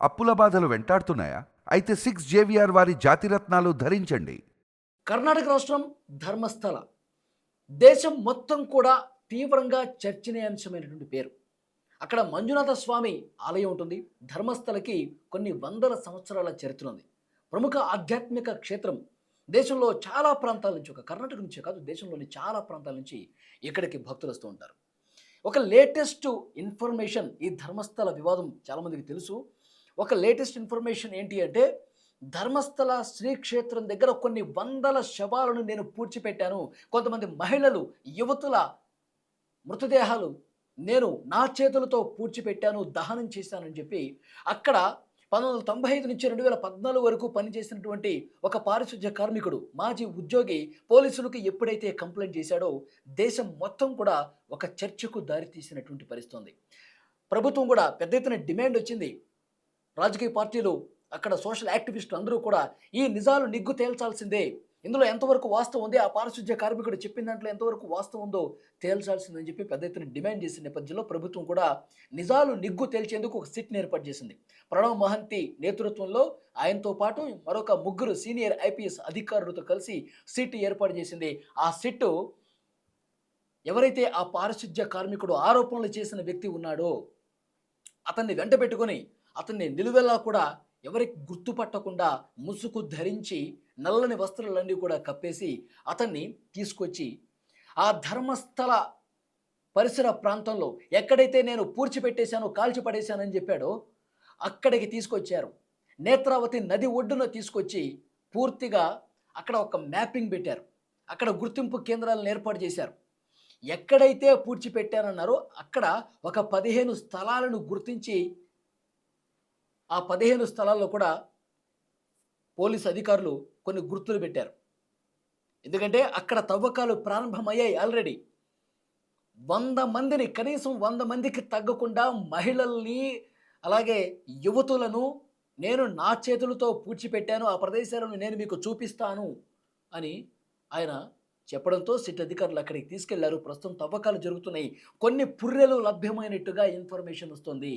అప్పుల బాధలు వెంటాడుతున్నాయా? అయితే 6 JVR వారి జాతిరత్నాలు ధరించండి. కర్ణాటక రాష్ట్రం ధర్మస్థల. దేశం మొత్తం కూడా తీవ్రంగా చర్చనీయాంశమైనటువంటి పేరు. అక్కడ మంజునాథ స్వామి ఆలయం ఉంటుంది. ధర్మస్థలకి కొన్ని వందల సంవత్సరాల చరిత్ర ఉంది. ప్రముఖ ఆధ్యాత్మిక క్షేత్రం. దేశంలో చాలా ప్రాంతాల నుంచి, ఒక కర్ణాటక నుంచే కాదు, దేశంలోని చాలా ప్రాంతాల నుంచి ఇక్కడికి భక్తులు వస్తూ ఉంటారు. ఒక లేటెస్ట్ ఇన్ఫర్మేషన్, ఈ ధర్మస్థల వివాదం చాలామందికి తెలుసు. ఒక లేటెస్ట్ ఇన్ఫర్మేషన్ ఏంటి అంటే, ధర్మస్థల శ్రీక్షేత్రం దగ్గర కొన్ని వందల శవాలను నేను పూడ్చిపెట్టాను. కొంతమంది మహిళలు, యువతుల మృతదేహాలు నేను నా చేతులతో పూడ్చిపెట్టాను, దహనం చేశానని చెప్పి అక్కడ 1995 నుంచి 2014 వరకు పనిచేసినటువంటి ఒక పారిశుధ్య కార్మికుడు, మాజీ ఉద్యోగి పోలీసులకు ఎప్పుడైతే కంప్లైంట్ చేశాడో దేశం మొత్తం కూడా ఒక చర్చకు దారితీసినటువంటి పరిస్థితి ఉంది. ప్రభుత్వం కూడా పెద్ద ఎత్తున డిమాండ్ వచ్చింది. రాజకీయ పార్టీలు, అక్కడ సోషల్ యాక్టివిస్టులు అందరూ కూడా ఈ నిజాలు నిగ్గు తేల్చాల్సిందే, ఇందులో ఎంతవరకు వాస్తవం ఉంది, ఆ పారిశుధ్య కార్మికుడు చెప్పిన దాంట్లో ఎంతవరకు వాస్తవం ఉందో తేల్చాల్సిందని చెప్పి పెద్ద ఎత్తున డిమాండ్ చేసిన నేపథ్యంలో ప్రభుత్వం కూడా నిజాలు నిగ్గు తేల్చేందుకు ఒక సిట్ని ఏర్పాటు చేసింది. ప్రణవ్ మహంతి నేతృత్వంలో ఆయనతో పాటు మరొక 3 సీనియర్ ఐపీఎస్ అధికారులతో కలిసి సిట్ ఏర్పాటు చేసింది. ఆ సిట్ ఎవరైతే ఆ పారిశుధ్య కార్మికుడు ఆరోపణలు చేసిన వ్యక్తి ఉన్నాడో అతన్ని వెంట పెట్టుకొని అతన్ని నిలువెల్లా కూడా ఎవరికి గుర్తుపట్టకుండా ముసుగు ధరించి నల్లని వస్త్రాలన్నీ కూడా కప్పేసి అతన్ని తీసుకొచ్చి ఆ ధర్మస్థల పరిసర ప్రాంతంలో ఎక్కడైతే నేను పూడ్చిపెట్టేశానో, కాల్చిపడేశానని చెప్పాడో అక్కడికి తీసుకొచ్చారు. నేత్రావతి నది ఒడ్డున తీసుకొచ్చి పూర్తిగా అక్కడ ఒక మ్యాపింగ్ పెట్టారు. అక్కడ గుర్తింపు కేంద్రాలను ఏర్పాటు చేశారు. ఎక్కడైతే పూడ్చిపెట్టారన్నారో అక్కడ ఒక 15 స్థలాలను గుర్తించి ఆ 15 స్థలాల్లో కూడా పోలీసు అధికారులు కొన్ని గుర్తులు పెట్టారు. ఎందుకంటే అక్కడ తవ్వకాలు ప్రారంభమయ్యాయి ఆల్రెడీ. 100 మందిని, కనీసం 100 మందికి తగ్గకుండా మహిళల్ని, అలాగే యువతులను నేను నా చేతులతో పూడ్చిపెట్టాను, ఆ ప్రదేశాలను నేను మీకు చూపిస్తాను అని ఆయన చెప్పడంతో సిట్ అధికారులు అక్కడికి తీసుకెళ్లారు. ప్రస్తుతం తవ్వకాలు జరుగుతున్నాయి. కొన్ని పుర్రెలు లభ్యమైనట్టుగా ఇన్ఫర్మేషన్ వస్తుంది.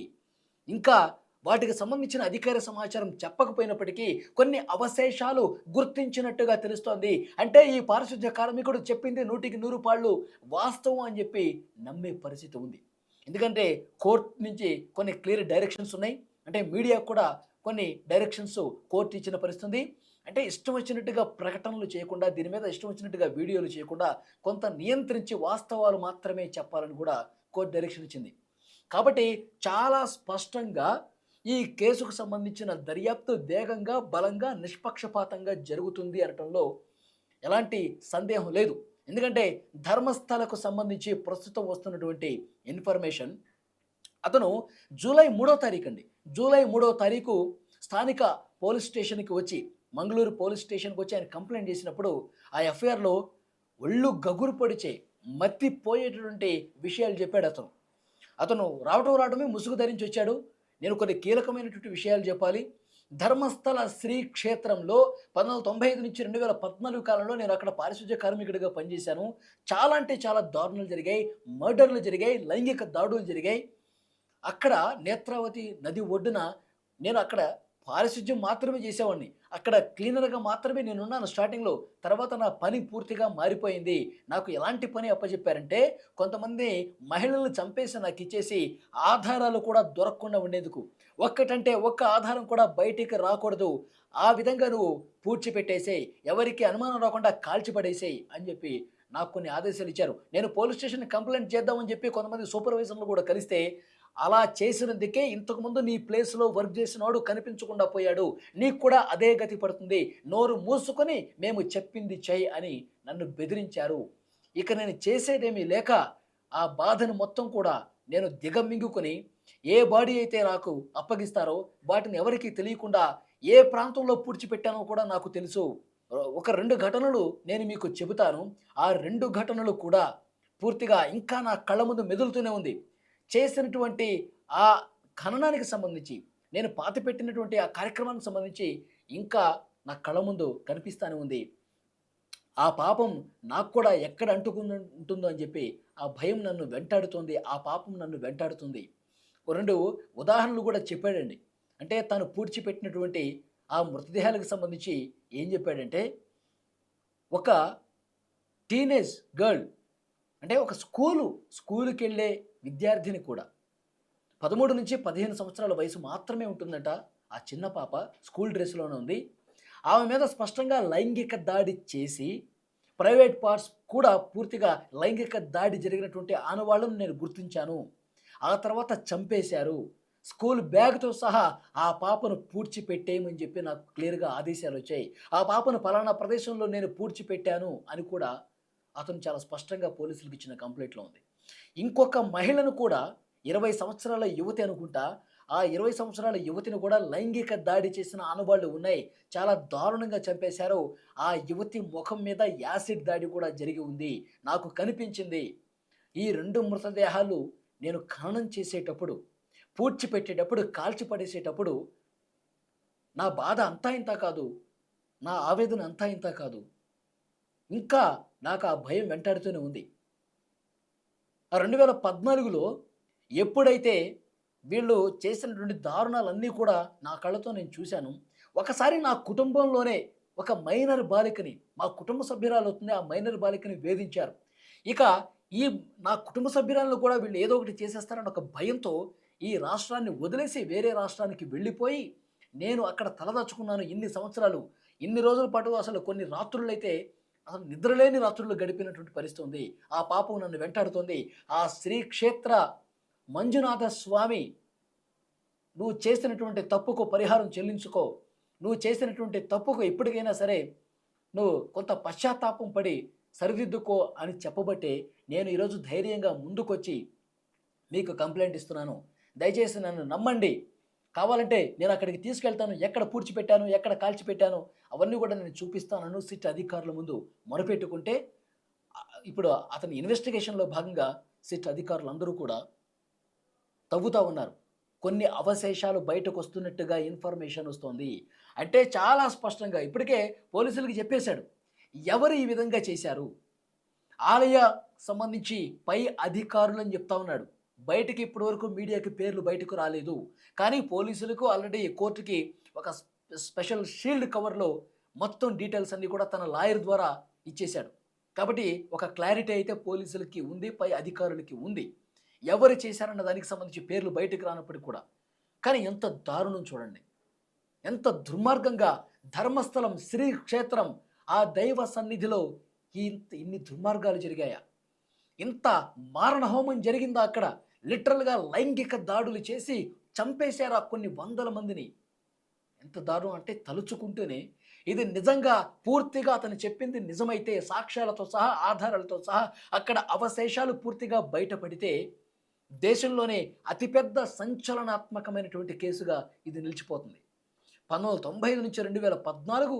ఇంకా వాటికి సంబంధించిన అధికార సమాచారం చెప్పకపోయినప్పటికీ కొన్ని అవశేషాలు గుర్తించినట్టుగా తెలుస్తోంది. అంటే ఈ పారిశుధ్య కార్మికుడు చెప్పింది 100కి 100 పాళ్ళు వాస్తవం అని చెప్పి నమ్మే పరిస్థితి ఉంది. ఎందుకంటే కోర్టు నుంచి కొన్ని క్లియర్ డైరెక్షన్స్ ఉన్నాయి. అంటే మీడియా కూడా కొన్ని డైరెక్షన్స్ కోర్టు ఇచ్చిన పరిస్థితి. అంటే ఇష్టం వచ్చినట్టుగా ప్రకటనలు చేయకుండా, దీని మీద ఇష్టం వచ్చినట్టుగా వీడియోలు చేయకుండా కొంత నియంత్రించి వాస్తవాలు మాత్రమే చెప్పాలని కూడా కోర్టు డైరెక్షన్ ఇచ్చింది. కాబట్టి చాలా స్పష్టంగా ఈ కేసుకు సంబంధించిన దర్యాప్తు వేగంగా, బలంగా, నిష్పక్షపాతంగా జరుగుతుంది అనటంలో ఎలాంటి సందేహం లేదు. ఎందుకంటే ధర్మస్థలకు సంబంధించి ప్రస్తుతం వస్తున్నటువంటి ఇన్ఫర్మేషన్, అతను జూలై 3వ తారీఖు అండి, జూలై 3వ తారీఖు స్థానిక పోలీస్ స్టేషన్కి వచ్చి, మంగళూరు పోలీస్ స్టేషన్కి వచ్చి ఆయన కంప్లైంట్ చేసినప్పుడు ఆ ఎఫ్ఐఆర్లో ఒళ్ళు గగురు పొడిచే, మత్తిపోయేటటువంటి విషయాలు చెప్పాడు. అతను రావడమే ముసుగు ధరించి వచ్చాడు. నేను కొన్ని కీలకమైనటువంటి విషయాలు చెప్పాలి. ధర్మస్థల శ్రీ క్షేత్రంలో 1995 నుంచి 2014 కాలంలో నేను అక్కడ పారిశుధ్య కార్మికుడిగా పనిచేశాను. చాలా అంటే చాలా దారుణాలు జరిగాయి, మర్డర్లు జరిగాయి, లైంగిక దాడులు జరిగాయి. అక్కడ నేత్రావతి నది ఒడ్డున నేను అక్కడ పారిశుధ్యం మాత్రమే చేసేవాడిని. అక్కడ క్లీనర్గా మాత్రమే నేనున్నాను స్టార్టింగ్లో. తర్వాత నా పని పూర్తిగా మారిపోయింది. నాకు ఎలాంటి పని అప్పచెప్పారంటే, కొంతమంది మహిళలను చంపేసి నాకు ఇచ్చేసి ఆధారాలు కూడా దొరకకుండా ఉండేందుకు, ఒక్కటంటే ఒక్క ఆధారం కూడా బయటికి రాకూడదు, ఆ విధంగా నువ్వు పూడ్చిపెట్టేసేయి, ఎవరికి అనుమానం రాకుండా కాల్చిపడేసేయి అని చెప్పి నాకు కొన్ని ఆదేశాలు ఇచ్చారు. నేను పోలీస్ స్టేషన్ కంప్లైంట్ చేద్దామని చెప్పి కొంతమంది సూపర్వైజర్లు కూడా కలిస్తే, అలా చేసినందుకే ఇంతకుముందు నీ ప్లేస్లో వర్క్ చేసినవాడు కనిపించకుండా పోయాడు, నీకు కూడా అదే గతి పడుతుంది, నోరు మూసుకొని మేము చెప్పింది చెయ్యి అని నన్ను బెదిరించారు. ఇక నేను చేసేదేమీ లేక ఆ బాధను మొత్తం కూడా నేను దిగమింగుకొని, ఏ బాడీ అయితే నాకు అప్పగిస్తారో వాటిని ఎవరికీ తెలియకుండా ఏ ప్రాంతంలో పూడ్చిపెట్టానో కూడా నాకు తెలుసు. ఒక 2 ఘటనలు నేను మీకు చెబుతాను. ఆ 2 ఘటనలు కూడా పూర్తిగా ఇంకా నా కళ్ళ ముందు మెదులుతూనే ఉంది. చేసినటువంటి ఆ ఖననానికి సంబంధించి, నేను పాతిపెట్టినటువంటి ఆ కార్యక్రమానికి సంబంధించి ఇంకా నా కళ్ళ ముందు కనిపిస్తూనే ఉంది. ఆ పాపం నాకు కూడా ఎక్కడ ఉంటుందో అని చెప్పి ఆ భయం నన్ను వెంటాడుతుంది, ఆ పాపం నన్ను వెంటాడుతుంది. 2 ఉదాహరణలు కూడా చెప్పాడండి. అంటే తను పూడ్చిపెట్టినటువంటి ఆ మృతదేహాలకు సంబంధించి ఏం చెప్పాడంటే, ఒక టీనేజ్ గర్ల్ అంటే ఒక స్కూలుకి వెళ్ళే విద్యార్థిని కూడా 13 నుంచి 15 సంవత్సరాల వయసు మాత్రమే ఉంటుందంట. ఆ చిన్న పాప స్కూల్ డ్రెస్‌లోనే ఉంది. ఆమె మీద స్పష్టంగా లైంగిక దాడి చేసి, ప్రైవేట్ పార్ట్స్ కూడా పూర్తిగా లైంగిక దాడి జరిగినటువంటి ఆనవాళ్ళను నేను గుర్తించాను. ఆ తర్వాత చంపేశారు. స్కూల్ బ్యాగ్‌తో సహా ఆ పాపను పూడ్చిపెట్టేయమని చెప్పి నాకు క్లియర్‌గా ఆదేశాలొచ్చాయి. ఆ పాపను పలానా ప్రదేశంలో నేను పూడ్చిపెట్టాను అని కూడా అతను చాలా స్పష్టంగా పోలీసులకి ఇచ్చిన కంప్లెయింట్‌లో ఉంది. ఇంకొక మహిళను కూడా 20 సంవత్సరాల యువతి అనుకుంటా. ఆ 20 సంవత్సరాల యువతిని కూడా లైంగిక దాడి చేసిన ఆనవాళ్లు ఉన్నాయి. చాలా దారుణంగా చంపేశారు. ఆ యువతి ముఖం మీద యాసిడ్ దాడి కూడా జరిగి ఉంది. నాకు కనిపించింది. ఈ 2 మృతదేహాలు నేను ఖననం చేసేటప్పుడు, పూడ్చిపెట్టేటప్పుడు, కాల్చి పడేసేటప్పుడు నా బాధ అంతా ఇంతా కాదు. నా ఆవేదన అంతా ఇంతా కాదు. ఇంకా నాకు ఆ భయం వెంటాడుతూనే ఉంది. ఆ 2014లో ఎప్పుడైతే వీళ్ళు చేసినటువంటి దారుణాలన్నీ కూడా నా కళ్ళతో నేను చూశాను. ఒకసారి నా కుటుంబంలోనే ఒక మైనర్ బాలికని, మా కుటుంబ సభ్యురాలవుతుంది, ఆ మైనర్ బాలికని వేధించారు. ఇక ఈ నా కుటుంబ సభ్యురాలను కూడా వీళ్ళు ఏదో ఒకటి చేసేస్తారని ఒక భయంతో ఈ రాష్ట్రాన్ని వదిలేసి వేరే రాష్ట్రానికి వెళ్ళిపోయి, నేను అక్కడ తలదాచుకున్నాను ఇన్ని సంవత్సరాలు. ఇన్ని రోజుల పాటు అసలు కొన్ని రాత్రులైతే అసలు నిద్రలేని రాత్రులు గడిపినటువంటి పరిస్థితి ఉంది. ఆ పాపం నన్ను వెంటాడుతోంది. ఆ శ్రీ క్షేత్ర మంజునాథ స్వామి, నువ్వు చేసినటువంటి తప్పుకు పరిహారం చెల్లించుకో. నువ్వు చేసినటువంటి తప్పుకు ఇప్పటికైనా సరే నువ్వు కొంత పశ్చాత్తాపం పడి సరిదిద్దుకో అని చెప్పబట్టే నేను ఈరోజు ధైర్యంగా ముందుకొచ్చి మీకు కంప్లైంట్ ఇస్తున్నాను. దయచేసి నన్ను నమ్మండి. కావాలంటే నేను అక్కడికి తీసుకెళ్తాను. ఎక్కడ పూడ్చిపెట్టాను, ఎక్కడ కాల్చిపెట్టాను అవన్నీ కూడా నేను చూపిస్తానను సిట్ అధికారుల ముందు మొరపెట్టుకుంటే, ఇప్పుడు అతని ఇన్వెస్టిగేషన్‌లో భాగంగా సిట్ అధికారులందరూ కూడా తవ్వుతా ఉన్నారు. కొన్ని అవశేషాలు బయటకొస్తున్నట్టుగా ఇన్ఫర్మేషన్ వస్తోంది. అంటే చాలా స్పష్టంగా ఇప్పటికే పోలీసులకి చెప్పేశాడు. ఎవరు ఈ విధంగా చేశారు? ఆలయ సంబంధించి పై అధికారులని చెప్తా ఉన్నాడు. బయటికి ఇప్పటివరకు మీడియాకి పేర్లు బయటకు రాలేదు. కానీ పోలీసులకు ఆల్రెడీ కోర్టుకి ఒక స్పెషల్ షీల్డ్ కవర్‌లో మొత్తం డీటెయిల్స్ అన్నీ కూడా తన లాయర్ ద్వారా ఇచ్చేశాడు. కాబట్టి ఒక క్లారిటీ అయితే పోలీసులకి ఉంది, పై అధికారులకి ఉంది. ఎవరు చేశారన్న దానికి సంబంధించి పేర్లు బయటకు రానప్పటికి కూడా. కానీ ఎంత దారుణం చూడండి. ఎంత దుర్మార్గంగా ధర్మస్థలం శ్రీ క్షేత్రం ఆ దైవ సన్నిధిలో ఇన్ని దుర్మార్గాలు జరిగాయా? ఇంత మారణ హోమం జరిగిందా అక్కడ? లిటరల్‌గా లైంగిక దాడులు చేసి చంపేశారా కొన్ని వందల మందిని. ఎంత దారుణం అంటే తలుచుకుంటూనే ఇది నిజంగా పూర్తిగా అతను చెప్పింది నిజమైతే సాక్ష్యాలతో సహా, ఆధారాలతో సహా అక్కడ అవశేషాలు పూర్తిగా బయటపడితే దేశంలోనే అతిపెద్ద సంచలనాత్మకమైనటువంటి కేసుగా ఇది నిలిచిపోతుంది. 1995 నుంచి 2014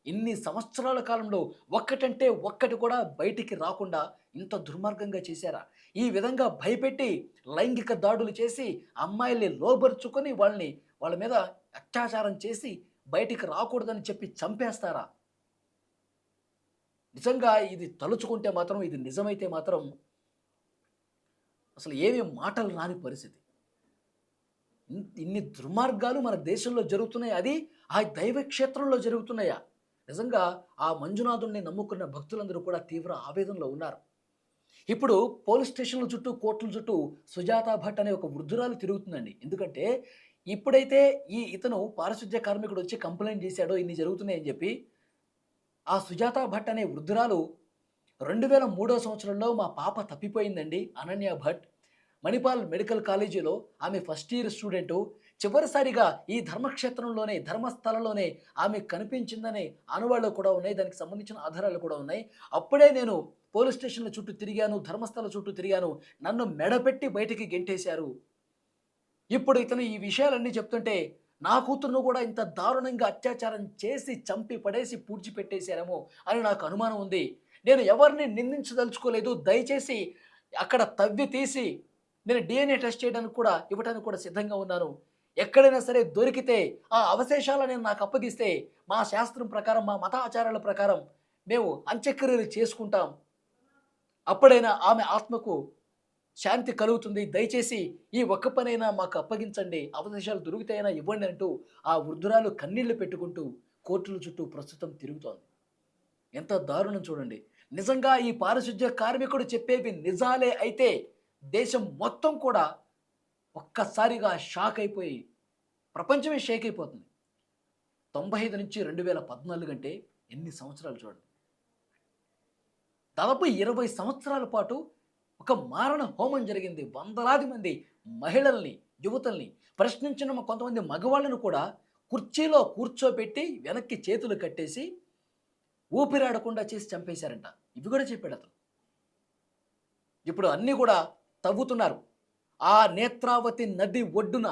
ఇన్ని సంవత్సరాల కాలంలో ఒక్కటంటే ఒక్కటి కూడా బయటికి రాకుండా ఇంత దుర్మార్గంగా చేశారా? ఈ విధంగా భయపెట్టి లైంగిక దాడులు చేసి అమ్మాయిల్ని లోబరుచుకొని వాళ్ళ మీద అత్యాచారం చేసి బయటికి రాకూడదని చెప్పి చంపేస్తారా? నిజంగా ఇది తలుచుకుంటే మాత్రం, ఇది నిజమైతే మాత్రం అసలు ఏమీ మాటలు రాని పరిస్థితి. ఇన్ని దుర్మార్గాలు మన దేశంలో జరుగుతున్నాయి. అది ఆ దైవ క్షేత్రంలో జరుగుతున్నాయా? నిజంగా ఆ మంజునాథుడిని నమ్ముకున్న భక్తులందరూ కూడా తీవ్ర ఆవేదనలో ఉన్నారు. ఇప్పుడు పోలీస్ స్టేషన్ల చుట్టూ, కోర్టుల చుట్టూ సుజాత భట్ అనే ఒక వృద్ధురాలు తిరుగుతుందండి. ఎందుకంటే ఇప్పుడైతే ఇతను పారిశుద్ధ్య కార్మికుడు వచ్చి కంప్లైంట్ చేశాడో ఇన్ని జరుగుతున్నాయని చెప్పి, ఆ సుజాత భట్ అనే వృద్ధురాలు 2003 సంవత్సరంలో మా పాప తప్పిపోయిందండి అనన్య భట్. మణిపాల్ మెడికల్ కాలేజీలో ఆమె ఫస్ట్ ఇయర్ స్టూడెంటు. చివరిసారిగా ఈ ధర్మక్షేత్రంలోనే, ధర్మస్థలంలోనే ఆమె కనిపించిందనే ఆనవాళ్ళు కూడా ఉన్నాయి. దానికి సంబంధించిన ఆధారాలు కూడా ఉన్నాయి. అప్పుడే నేను పోలీస్ స్టేషన్ల చుట్టూ తిరిగాను, ధర్మస్థల చుట్టూ తిరిగాను. నన్ను మెడపెట్టి బయటికి గెంటేశారు. ఇప్పుడు ఇతను ఈ విషయాలన్నీ చెప్తుంటే నా కూతురును కూడా ఇంత దారుణంగా అత్యాచారం చేసి చంపి పడేసి పూడ్చిపెట్టేశారేమో అని నాకు అనుమానం ఉంది. నేను ఎవరిని నిందించదలుచుకోలేదు. దయచేసి అక్కడ తవ్వి తీసి నేను DNA టెస్ట్ ఇవ్వడానికి కూడా సిద్ధంగా ఉన్నాను. ఎక్కడైనా సరే దొరికితే ఆ అవశేషాలను నాకు అప్పగిస్తే మా శాస్త్రం ప్రకారం, మా మత ఆచారాల ప్రకారం మేము అంత్యక్రియలు చేసుకుంటాం. అప్పుడైనా ఆమె ఆత్మకు శాంతి కలుగుతుంది, దయచేసి ఈ ఒక్క పనైనా మాకు అప్పగించండి, అవశేషాలు దొరుకుతాయినా ఇవ్వండి అంటూ ఆ వృద్ధురాలు కన్నీళ్లు పెట్టుకుంటూ కోర్టుల చుట్టూ ప్రస్తుతం తిరుగుతోంది. ఎంత దారుణం చూడండి. నిజంగా ఈ పారిశుధ్య కార్మికుడు చెప్పేవి నిజాలే అయితే దేశం మొత్తం కూడా ఒక్కసారిగా షాక్ అయిపోయి ప్రపంచమే షేక్ అయిపోతుంది. 95 నుంచి 2014 అంటే ఎన్ని సంవత్సరాలు చూడండి. దాదాపు 20 సంవత్సరాల పాటు ఒక మారణ హోమం జరిగింది. వందలాది మంది మహిళల్ని, యువతల్ని, ప్రశ్నించిన కొంతమంది మగవాళ్ళను కూడా కుర్చీలో కూర్చోబెట్టి వెనక్కి చేతులు కట్టేసి ఊపిరాడకుండా చేసి చంపేశారంట. ఇవి కూడా చెప్పాడు అతను. ఇప్పుడు అన్నీ కూడా తవ్వుతున్నారు. ఆ నేత్రావతి నది ఒడ్డున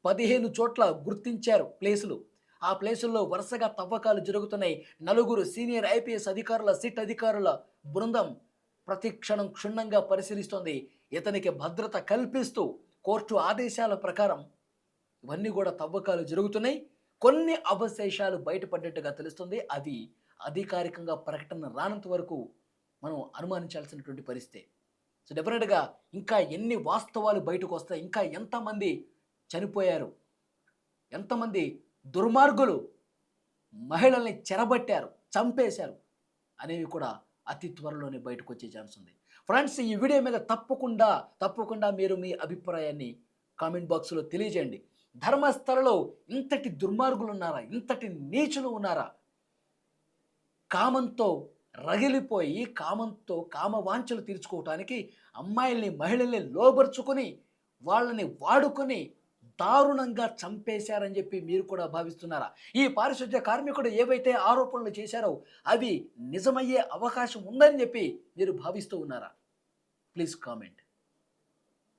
15 చోట్ల గుర్తించారు ప్లేసులు. ఆ ప్లేసుల్లో వరుసగా తవ్వకాలు జరుగుతున్నాయి. 4 సీనియర్ ఐపీఎస్ అధికారుల సిట్ అధికారుల బృందం ప్రతి క్షణం క్షుణ్ణంగా పరిశీలిస్తోంది. ఇతనికి భద్రత కల్పిస్తూ కోర్టు ఆదేశాల ప్రకారం ఇవన్నీ కూడా తవ్వకాలు జరుగుతున్నాయి. కొన్ని అవశేషాలు బయటపడ్డట్టుగా తెలుస్తుంది. అవి అధికారికంగా ప్రకటన రానంత వరకు మనం అనుమానించాల్సినటువంటి పరిస్థితి. సో డెఫినెట్గా ఇంకా ఎన్ని వాస్తవాలు బయటకు వస్తాయి, ఇంకా ఎంతమంది చనిపోయారు, ఎంతమంది దుర్మార్గులు మహిళల్ని చెరబట్టారు, చంపేశారు అనేవి కూడా అతి త్వరలోనే బయటకు వచ్చే ఛాన్స్ ఉంది. ఫ్రెండ్స్, ఈ వీడియో మీద తప్పకుండా మీరు మీ అభిప్రాయాన్ని కామెంట్ బాక్స్లో తెలియజేయండి. ధర్మస్థలలో ఇంతటి దుర్మార్గులు ఉన్నారా? ఇంతటి నీచులు ఉన్నారా? కామంతో రగిలిపోయి కామ వాంఛలు తీర్చుకోవటానికి అమ్మాయిల్ని, మహిళల్ని లోబరుచుకొని వాళ్ళని వాడుకొని దారుణంగా చంపేశారని చెప్పి మీరు కూడా భావిస్తున్నారా? ఈ పారిశుధ్య కార్మికుడు ఏవైతే ఆరోపణలు చేశారో అవి నిజమయ్యే అవకాశం ఉందని చెప్పి మీరు భావిస్తూ ఉన్నారా? Please comment.